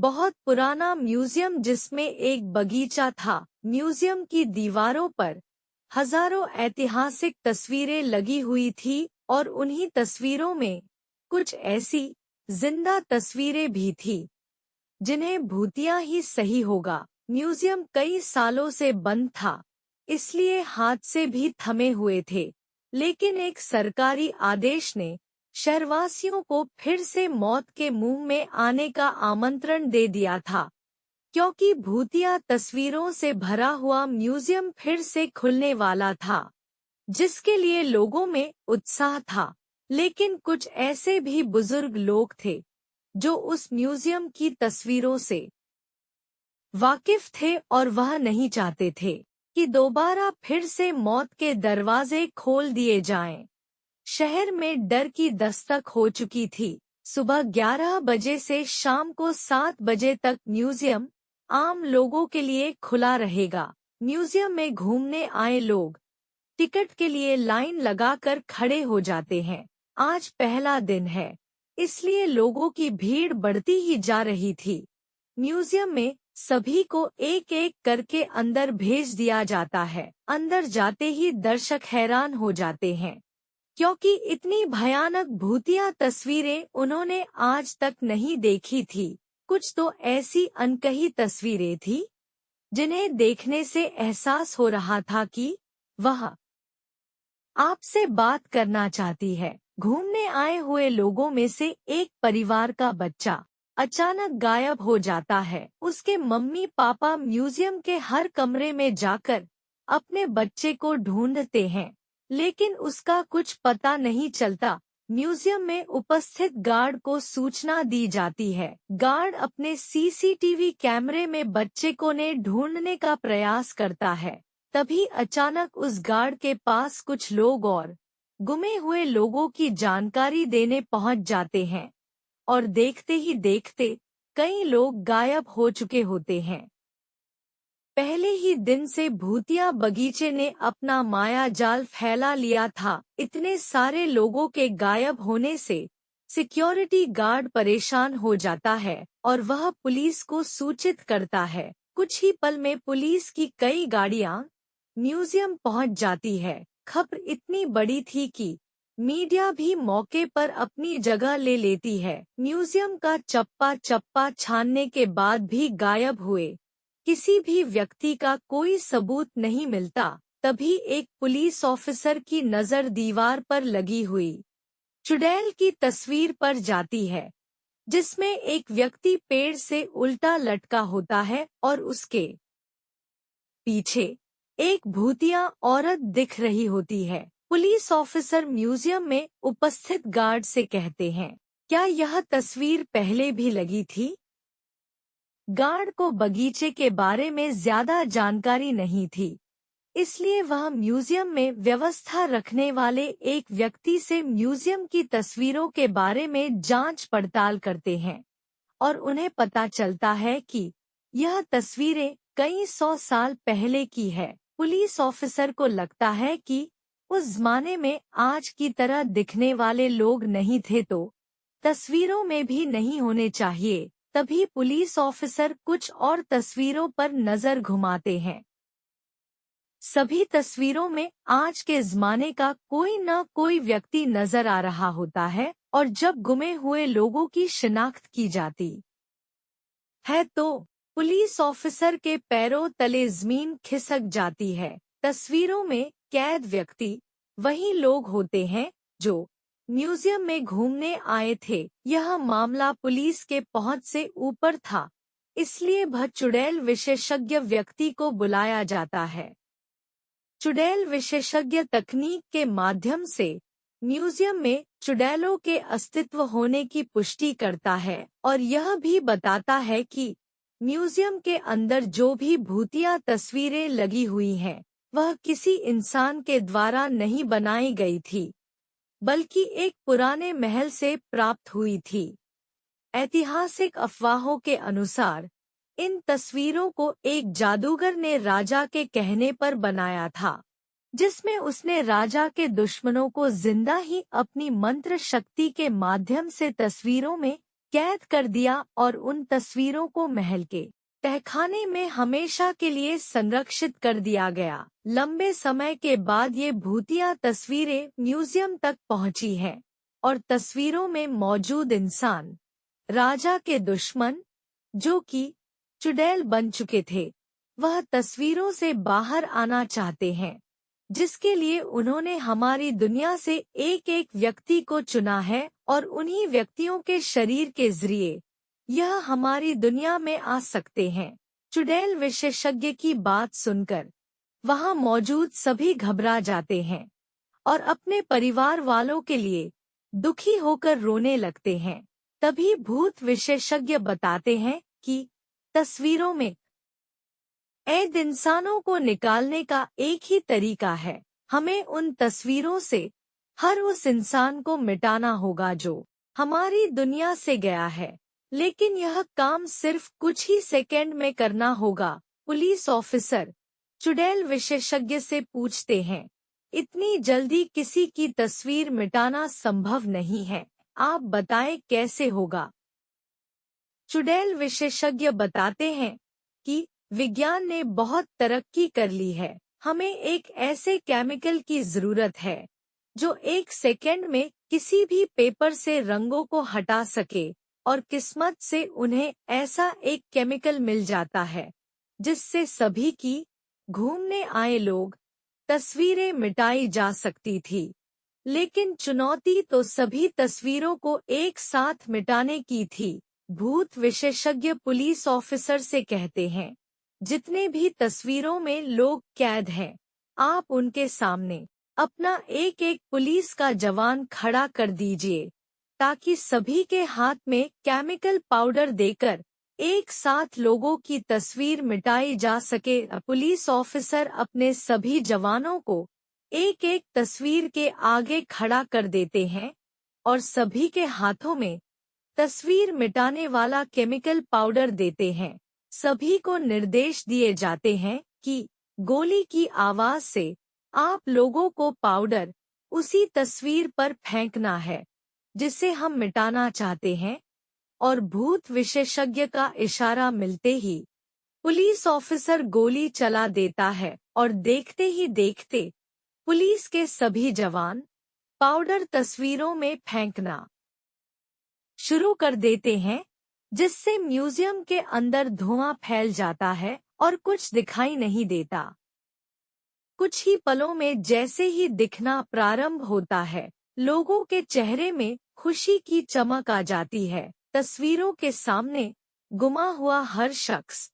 बहुत पुराना म्यूजियम जिसमें एक बगीचा था। म्यूजियम की दीवारों पर हजारों ऐतिहासिक तस्वीरें लगी हुई थी और उन्हीं तस्वीरों में कुछ ऐसी जिंदा तस्वीरें भी थी जिन्हें भूतिया ही सही होगा। म्यूजियम कई सालों से बंद था, इसलिए हादसे भी थमे हुए थे, लेकिन एक सरकारी आदेश ने शहरवासियों को फिर से मौत के मुंह में आने का आमंत्रण दे दिया था, क्योंकि भूतिया तस्वीरों से भरा हुआ म्यूजियम फिर से खुलने वाला था, जिसके लिए लोगों में उत्साह था। लेकिन कुछ ऐसे भी बुजुर्ग लोग थे जो उस म्यूजियम की तस्वीरों से वाकिफ थे और वह नहीं चाहते थे कि दोबारा फिर से मौत के दरवाजे खोल दिए जाएं। शहर में डर की दस्तक हो चुकी थी। सुबह 11 बजे से शाम को 7 बजे तक म्यूजियम आम लोगों के लिए खुला रहेगा। म्यूजियम में घूमने आए लोग टिकट के लिए लाइन लगाकर खड़े हो जाते हैं। आज पहला दिन है, इसलिए लोगों की भीड़ बढ़ती ही जा रही थी। म्यूजियम में सभी को एक एक करके अंदर भेज दिया जाता है। अंदर जाते ही दर्शक हैरान हो जाते हैं, क्योंकि इतनी भयानक भूतिया तस्वीरें उन्होंने आज तक नहीं देखी थी। कुछ तो ऐसी अनकही तस्वीरें थी जिन्हें देखने से एहसास हो रहा था कि वह आपसे बात करना चाहती है। घूमने आए हुए लोगों में से एक परिवार का बच्चा अचानक गायब हो जाता है। उसके मम्मी पापा म्यूजियम के हर कमरे में जाकर अपने बच्चे को ढूंढते हैं, लेकिन उसका कुछ पता नहीं चलता। म्यूजियम में उपस्थित गार्ड को सूचना दी जाती है। गार्ड अपने सीसीटीवी कैमरे में बच्चे को ने ढूंढने का प्रयास करता है। तभी अचानक उस गार्ड के पास कुछ लोग और गुमे हुए लोगों की जानकारी देने पहुंच जाते हैं, और देखते ही देखते कई लोग गायब हो चुके होते हैं। पहले ही दिन से भूतिया बगीचे ने अपना माया जाल फैला लिया था। इतने सारे लोगों के गायब होने से सिक्योरिटी गार्ड परेशान हो जाता है और वह पुलिस को सूचित करता है। कुछ ही पल में पुलिस की कई गाड़ियां म्यूजियम पहुंच जाती है। खबर इतनी बड़ी थी कि मीडिया भी मौके पर अपनी जगह ले लेती है। म्यूजियम का चप्पा चप्पा छानने के बाद भी गायब हुए किसी भी व्यक्ति का कोई सबूत नहीं मिलता। तभी एक पुलिस ऑफिसर की नजर दीवार पर लगी हुई चुड़ैल की तस्वीर पर जाती है, जिसमें एक व्यक्ति पेड़ से उल्टा लटका होता है और उसके पीछे एक भूतिया औरत दिख रही होती है। पुलिस ऑफिसर म्यूजियम में उपस्थित गार्ड से कहते हैं, क्या यह तस्वीर पहले भी लगी थी? गार्ड को बगीचे के बारे में ज्यादा जानकारी नहीं थी, इसलिए वह म्यूजियम में व्यवस्था रखने वाले एक व्यक्ति से म्यूजियम की तस्वीरों के बारे में जांच पड़ताल करते हैं और उन्हें पता चलता है कि यह तस्वीरें कई 100 साल पहले की है। पुलिस ऑफिसर को लगता है कि उस जमाने में आज की तरह दिखने वाले लोग नहीं थे, तो तस्वीरों में भी नहीं होने चाहिए। तभी पुलिस ऑफिसर कुछ और तस्वीरों पर नजर घुमाते हैं। सभी तस्वीरों में आज के जमाने का कोई न कोई व्यक्ति नजर आ रहा होता है, और जब गुमे हुए लोगों की शिनाख्त की जाती है तो पुलिस ऑफिसर के पैरों तले जमीन खिसक जाती है। तस्वीरों में कैद व्यक्ति वही लोग होते हैं जो म्यूजियम में घूमने आए थे। यह मामला पुलिस के पहुंच से ऊपर था, इसलिए वह चुड़ैल विशेषज्ञ व्यक्ति को बुलाया जाता है। चुड़ैल विशेषज्ञ तकनीक के माध्यम से म्यूजियम में चुड़ैलों के अस्तित्व होने की पुष्टि करता है और यह भी बताता है कि म्यूजियम के अंदर जो भी भूतिया तस्वीरें लगी हुई हैं, वह किसी इंसान के द्वारा नहीं बनाई गई थी, बल्कि एक पुराने महल से प्राप्त हुई थी। ऐतिहासिक अफवाहों के अनुसार इन तस्वीरों को एक जादूगर ने राजा के कहने पर बनाया था, जिसमें उसने राजा के दुश्मनों को जिंदा ही अपनी मंत्र शक्ति के माध्यम से तस्वीरों में कैद कर दिया और उन तस्वीरों को महल के तहखाने में हमेशा के लिए संरक्षित कर दिया गया। लंबे समय के बाद ये भूतिया तस्वीरें म्यूजियम तक पहुंची हैं और तस्वीरों में मौजूद इंसान राजा के दुश्मन, जो कि चुड़ैल बन चुके थे, वह तस्वीरों से बाहर आना चाहते हैं, जिसके लिए उन्होंने हमारी दुनिया से एक एक व्यक्ति को चुना है और उन्हीं व्यक्तियों के शरीर के जरिए यह हमारी दुनिया में आ सकते हैं। चुड़ैल विशेषज्ञ की बात सुनकर वहां मौजूद सभी घबरा जाते हैं और अपने परिवार वालों के लिए दुखी होकर रोने लगते हैं। तभी भूत विशेषज्ञ बताते हैं कि तस्वीरों में कैद इंसानों को निकालने का एक ही तरीका है। हमें उन तस्वीरों से हर उस इंसान को मिटाना होगा जो हमारी दुनिया से गया है, लेकिन यह काम सिर्फ कुछ ही सेकंड में करना होगा। पुलिस ऑफिसर चुड़ैल विशेषज्ञ से पूछते हैं, इतनी जल्दी किसी की तस्वीर मिटाना संभव नहीं है, आप बताएं कैसे होगा। चुड़ैल विशेषज्ञ बताते हैं कि विज्ञान ने बहुत तरक्की कर ली है। हमें एक ऐसे केमिकल की जरूरत है जो एक सेकंड में किसी भी पेपर से रंगों को हटा सके, और किस्मत से उन्हें ऐसा एक केमिकल मिल जाता है जिससे सभी की घूमने आए लोग तस्वीरें मिटाई जा सकती थी। लेकिन चुनौती तो सभी तस्वीरों को एक साथ मिटाने की थी। भूत विशेषज्ञ पुलिस ऑफिसर से कहते हैं, जितने भी तस्वीरों में लोग कैद हैं, आप उनके सामने अपना एक एक पुलिस का जवान खड़ा कर दीजिए ताकि सभी के हाथ में केमिकल पाउडर देकर एक साथ लोगों की तस्वीर मिटाई जा सके। पुलिस ऑफिसर अपने सभी जवानों को एक एक तस्वीर के आगे खड़ा कर देते हैं और सभी के हाथों में तस्वीर मिटाने वाला केमिकल पाउडर देते हैं। सभी को निर्देश दिए जाते हैं कि गोली की आवाज से आप लोगों को पाउडर उसी तस्वीर पर फेंकना है जिसे हम मिटाना चाहते हैं, और भूत विशेषज्ञ का इशारा मिलते ही पुलिस ऑफिसर गोली चला देता है और देखते ही देखते पुलिस के सभी जवान पाउडर तस्वीरों में फेंकना शुरू कर देते हैं, जिससे म्यूजियम के अंदर धुआं फैल जाता है और कुछ दिखाई नहीं देता। कुछ ही पलों में जैसे ही दिखना प्रारंभ होता है, लोगों के चेहरे में खुशी की चमक आ जाती है। तस्वीरों के सामने गुमा हुआ हर शख्स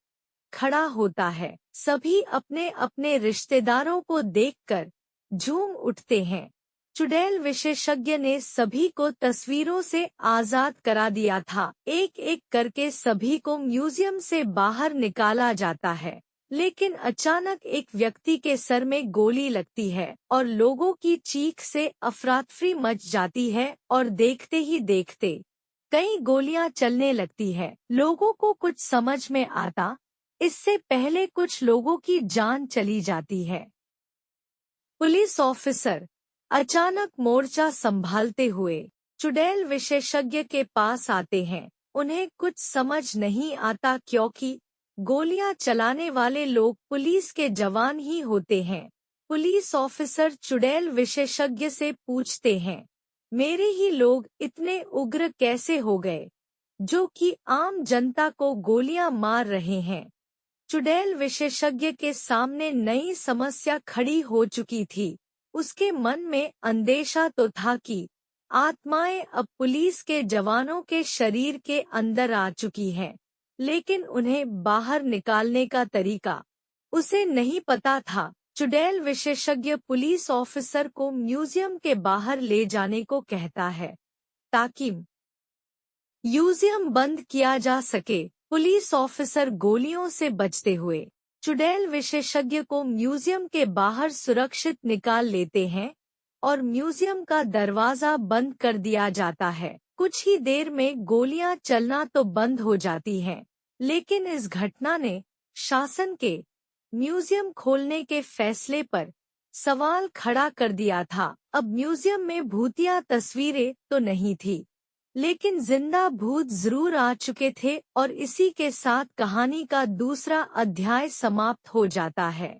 खड़ा होता है। सभी अपने अपने रिश्तेदारों को देखकर झूम उठते हैं। चुड़ैल विशेषज्ञ ने सभी को तस्वीरों से आजाद करा दिया था। एक एक करके सभी को म्यूजियम से बाहर निकाला जाता है, लेकिन अचानक एक व्यक्ति के सर में गोली लगती है और लोगों की चीख से अफरा-तफरी मच जाती है और देखते ही देखते कई गोलियां चलने लगती है। लोगों को कुछ समझ में आता इससे पहले कुछ लोगों की जान चली जाती है। पुलिस ऑफिसर अचानक मोर्चा संभालते हुए चुड़ैल विशेषज्ञ के पास आते हैं। उन्हें कुछ समझ नहीं आता क्योंकि गोलियां चलाने वाले लोग पुलिस के जवान ही होते हैं। पुलिस ऑफिसर चुड़ैल विशेषज्ञ से पूछते हैं, मेरे ही लोग इतने उग्र कैसे हो गए जो कि आम जनता को गोलियां मार रहे हैं। चुड़ैल विशेषज्ञ के सामने नई समस्या खड़ी हो चुकी थी। उसके मन में अंदेशा तो था कि आत्माएं अब पुलिस के जवानों के शरीर के अंदर आ चुकी हैं, लेकिन उन्हें बाहर निकालने का तरीका उसे नहीं पता था। चुड़ैल विशेषज्ञ पुलिस ऑफिसर को म्यूजियम के बाहर ले जाने को कहता है ताकि म्यूजियम बंद किया जा सके। पुलिस ऑफिसर गोलियों से बचते हुए चुड़ैल विशेषज्ञ को म्यूजियम के बाहर सुरक्षित निकाल लेते हैं और म्यूजियम का दरवाजा बंद कर दिया जाता है। कुछ ही देर में गोलियां चलना तो बंद हो जाती हैं, लेकिन इस घटना ने शासन के म्यूजियम खोलने के फैसले पर सवाल खड़ा कर दिया था। अब म्यूजियम में भूतिया तस्वीरें तो नहीं थी, लेकिन जिंदा भूत जरूर आ चुके थे और इसी के साथ कहानी का दूसरा अध्याय समाप्त हो जाता है।